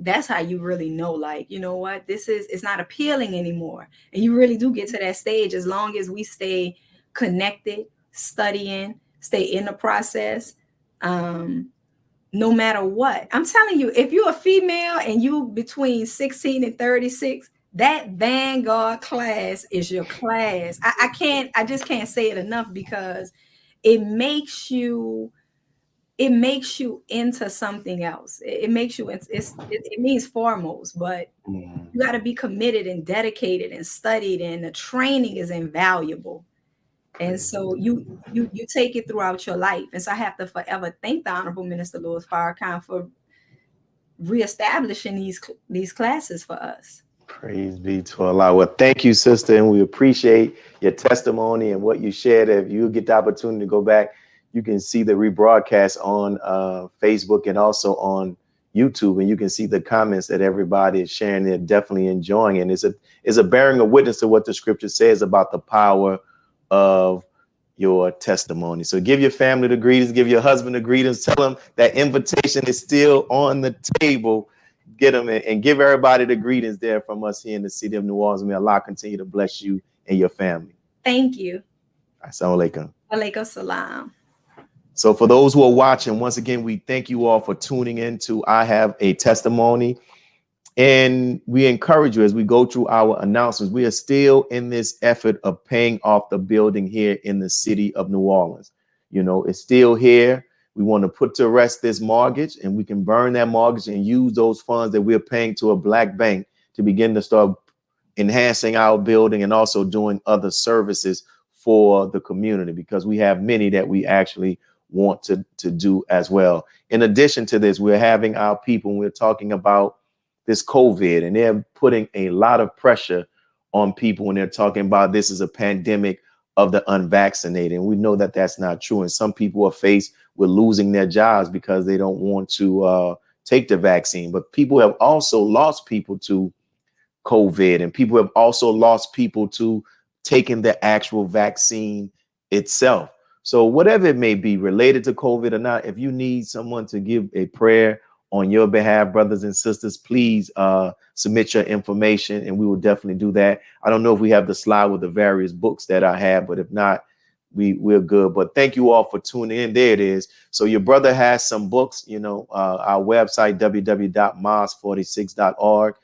that's how you really know, like, you know what, it's not appealing anymore. And you really do get to that stage as long as we stay connected, studying, stay in the process, no matter what. I'm telling you, if you're a female and you between 16 and 36, that Vanguard class is your class. I just can't say it enough, because it makes you into something else. It makes you, it means foremost, but you got to be committed and dedicated and studied, and the training is invaluable. And so you take it throughout your life. And so I have to forever thank the Honorable Minister Louis Farrakhan for reestablishing these classes for us. Praise be to Allah. Well, thank you, sister, and we appreciate your testimony and what you shared. If you get the opportunity to go back, you can see the rebroadcast on Facebook and also on YouTube, and you can see the comments that everybody is sharing. They're definitely enjoying, and it's a bearing of witness to what the scripture says about the power of your testimony. So give your family the greetings, give your husband the greetings, tell them that invitation is still on the table. Get them and give everybody the greetings there from us here in the city of New Orleans. May Allah continue to bless you and your family. Thank you. Assalamu alaikum. Alaikum salam. So for those who are watching, once again, we thank you all for tuning in to I Have a Testimony. And we encourage you as we go through our announcements. We are still in this effort of paying off the building here in the city of New Orleans. You know, it's still here. We want to put to rest this mortgage, and we can burn that mortgage and use those funds that we're paying to a black bank to begin to start enhancing our building and also doing other services for the community, because we have many that we actually want to do as well. In addition to this, we're having our people, we're talking about this COVID, and they're putting a lot of pressure on people when they're talking about this is a pandemic of the unvaccinated. And we know that that's not true. And some people are faced with losing their jobs because they don't want to take the vaccine. But people have also lost people to COVID, and people have also lost people to taking the actual vaccine itself. So whatever it may be related to COVID or not, if you need someone to give a prayer on your behalf, brothers and sisters, please submit your information and we will definitely do that. I don't know if we have the slide with the various books that I have, but if not, we're good. But thank you all for tuning in. There it is. So your brother has some books, you know, our website, www.mos46.org.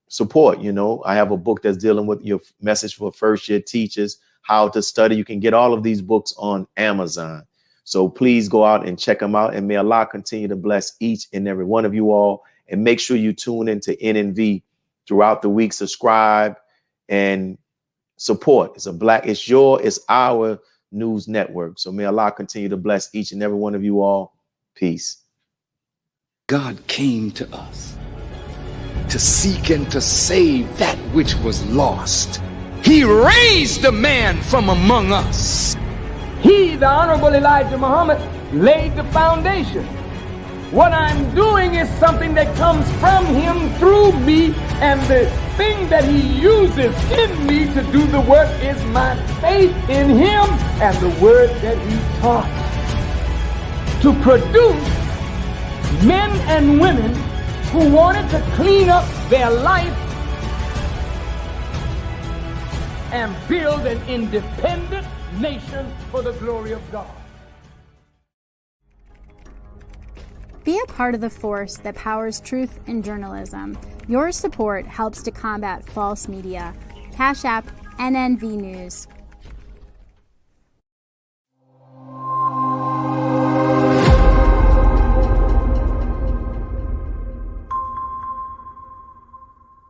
Support, you know, I have a book that's dealing with your message for first year teachers, how to study. You can get all of these books on Amazon. So please go out and check them out, and may Allah continue to bless each and every one of you all. And make sure you tune into NNV throughout the week. Subscribe and support. It's our news network. So may Allah continue to bless each and every one of you all. Peace. God came to us to seek and to save that which was lost. He raised a man from among us. He, the Honorable Elijah Muhammad, laid the foundation. What I'm doing is something that comes from him through me, and the thing that he uses in me to do the work is my faith in him and the word that he taught. To produce men and women who wanted to clean up their life and build an independent nation for the glory of God. Be a part of the force that powers truth in journalism. Your support helps to combat false media. Cash App NNV News.